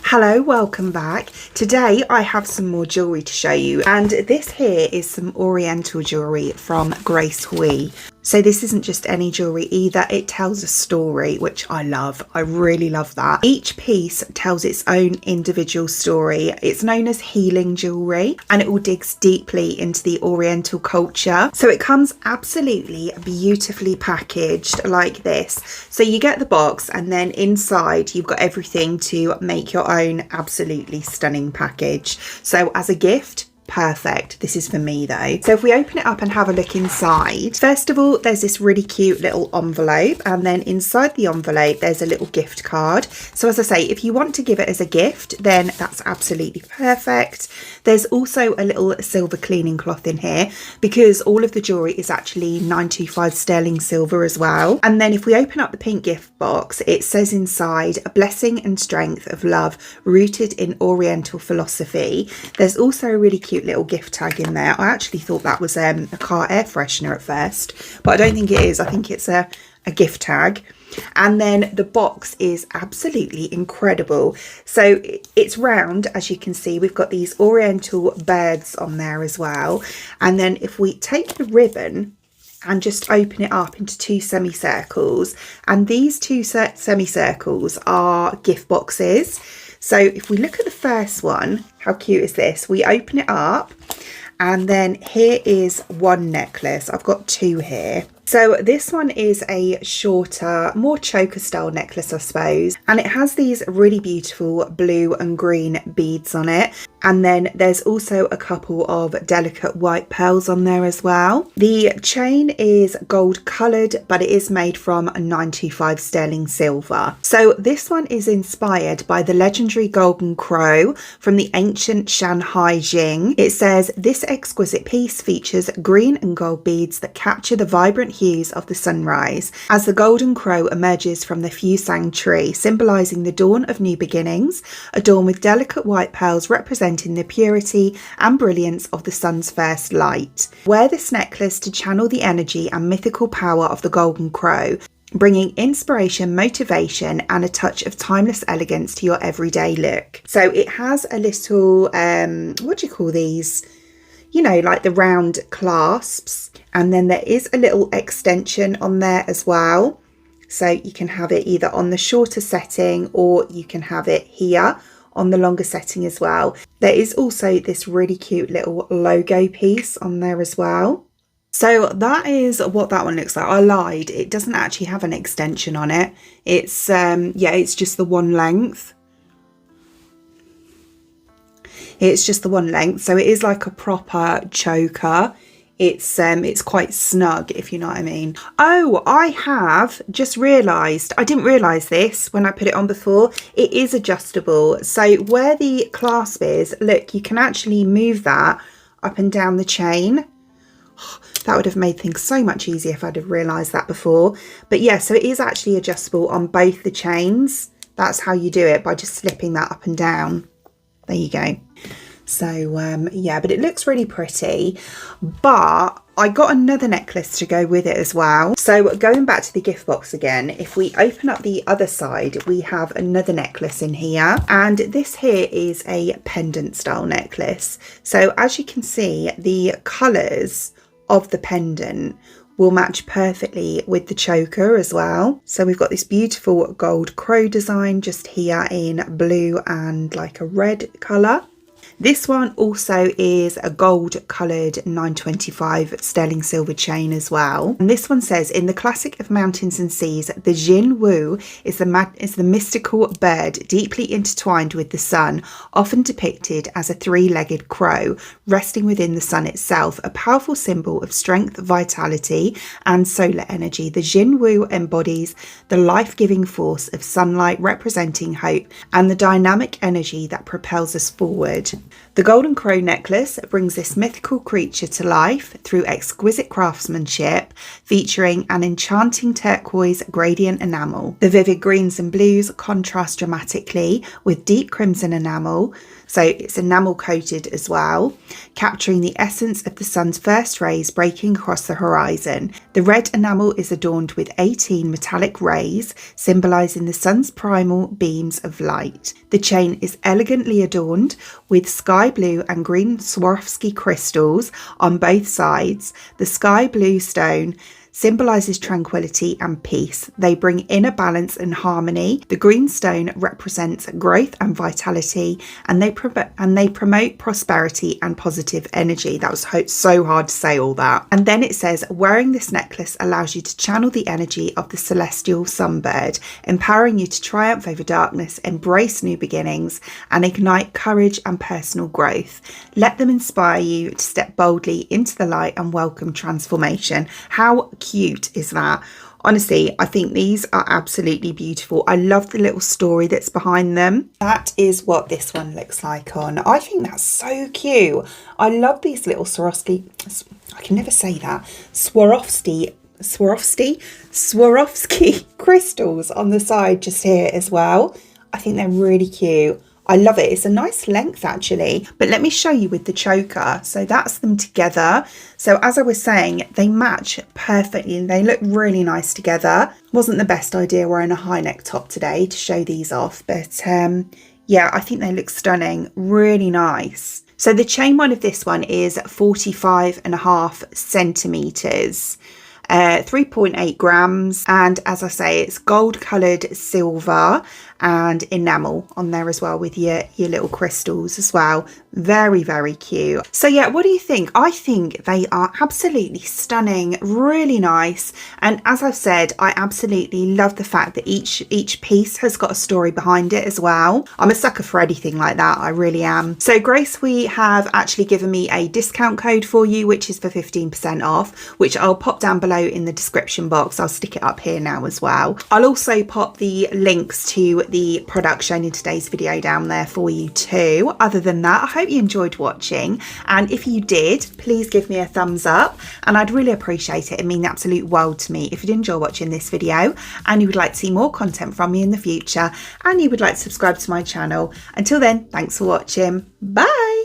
Hello, welcome back. Today I have some more jewellery to show you, and this here is some Oriental jewellery from GRACEHUI. So this isn't just any jewellery either, it tells a story, which I love. I really love that. Each piece tells its own individual story. It's known as HealingJewelry, and it all digs deeply into the Oriental culture. So it comes absolutely beautifully packaged like this. So you get the box, and then inside you've got everything to make your own absolutely stunning package. So as a gift, perfect. This is for me though. So if we open it up and have a look inside, first of all, there's this really cute little envelope, and then inside the envelope there's a little gift card. So as I say, if you want to give it as a gift, then that's absolutely perfect. There's also a little silver cleaning cloth in here because all of the jewellery is actually 925 sterling silver as well. And then if we open up the pink gift box, it says inside, a blessing and strength of love rooted in Oriental philosophy. There's also a really cute little gift tag in there. I actually thought that was a car air freshener at first, but I don't think it is. I think it's a gift tag. And then the box is absolutely incredible. So it's round, as you can see. We've got these Oriental birds on there as well. And then if we take the ribbon and just open it up into two semicircles, and these two semicircles are gift boxes. So if we look at the first one, how cute is this? We open it up, and then here is one necklace. I've got two here. So this one is a shorter, more choker style necklace, I suppose. And it has these really beautiful blue and green beads on it. And then there's also a couple of delicate white pearls on there as well. The chain is gold coloured, but it is made from 925 sterling silver. So this one is inspired by the legendary golden crow from the ancient Shanghai Jing. It says, this exquisite piece features green and gold beads that capture the vibrant hues of the sunrise as the golden crow emerges from the fusang tree, symbolising the dawn of new beginnings, adorned with delicate white pearls representing the purity and brilliance of the sun's first light. Wear this necklace to channel the energy and mythical power of the golden crow, bringing inspiration, motivation and a touch of timeless elegance to your everyday look. So it has a little, what do you call these? You know, like the round clasps. And then there is a little extension on there as well. So you can have it either on the shorter setting, or you can have it here on the longer setting as well. There is also this really cute little logo piece on there as well. So that is what that one looks like. I lied, it doesn't actually have an extension on it. It's yeah, it's just the one length. It's just the one length, so it is like a proper choker. It's quite snug, if you know what I mean. Oh, I have just realised, I didn't realise this when I put it on before, it is adjustable. So where the clasp is, look, you can actually move that up and down the chain. That would have made things so much easier if I'd have realised that before. But yeah, so it is actually adjustable on both the chains. That's how you do it, by just slipping that up and down. There you go. So yeah, but it looks really pretty. But I got another necklace to go with it as well. So going back to the gift box again, if we open up the other side, we have another necklace in here. And this here is a pendant style necklace. So as you can see, the colours of the pendant will match perfectly with the choker as well. So we've got this beautiful gold crow design just here in blue and like a red colour. This one also is a gold coloured 925 sterling silver chain as well. And this one says, in the classic of mountains and seas, the Jin Wu is the mystical bird deeply intertwined with the sun, often depicted as a three-legged crow, resting within the sun itself, a powerful symbol of strength, vitality and solar energy. The Jin Wu embodies the life-giving force of sunlight, representing hope and the dynamic energy that propels us forward. The Golden Crow necklace brings this mythical creature to life through exquisite craftsmanship, featuring an enchanting turquoise gradient enamel. The vivid greens and blues contrast dramatically with deep crimson enamel, so it's enamel coated as well, capturing the essence of the sun's first rays breaking across the horizon. The red enamel is adorned with 18 metallic rays, symbolising the sun's primal beams of light. The chain is elegantly adorned with sky blue and green Swarovski crystals on both sides. The sky blue stone symbolises tranquility and peace. They bring inner balance and harmony. The green stone represents growth and vitality, and they promote prosperity and positive energy. That was so hard to say all that. And then it says, wearing this necklace allows you to channel the energy of the celestial sunbird, empowering you to triumph over darkness, embrace new beginnings, and ignite courage and personal growth. Let them inspire you to step boldly into the light and welcome transformation. How cute is that? Honestly, I think these are absolutely beautiful. I love the little story that's behind them. That is what this one looks like on. I think that's so cute. I love these little Swarovski, I can never say that, Swarovski crystals on the side just here as well. I think they're really cute. I love it. It's a nice length actually, but let me show you with the choker. So that's them together. So as I was saying, they match perfectly and they look really nice together. Wasn't the best idea wearing a high neck top today to show these off, but yeah, I think they look stunning. Really nice. So the chain one of this one is 45.5 centimeters. 3.8 grams, and as I say, it's gold coloured silver and enamel on there as well with your little crystals as well. Very, very cute. So yeah, what do you think? I think they are absolutely stunning, really nice, and as I've said, I absolutely love the fact that each piece has got a story behind it as well. I'm a sucker for anything like that, I really am. So GRACEHUI have actually given me a discount code for you, which is for 15% off, which I'll pop down below in the description box. I'll stick it up here now as well. I'll also pop the links to the product shown in today's video down there for you too. Other than that, I hope you enjoyed watching, and if you did, please give me a thumbs up and I'd really appreciate it. It'd mean the absolute world to me if you did enjoy watching this video and you would like to see more content from me in the future and you would like to subscribe to my channel. Until then, thanks for watching. Bye.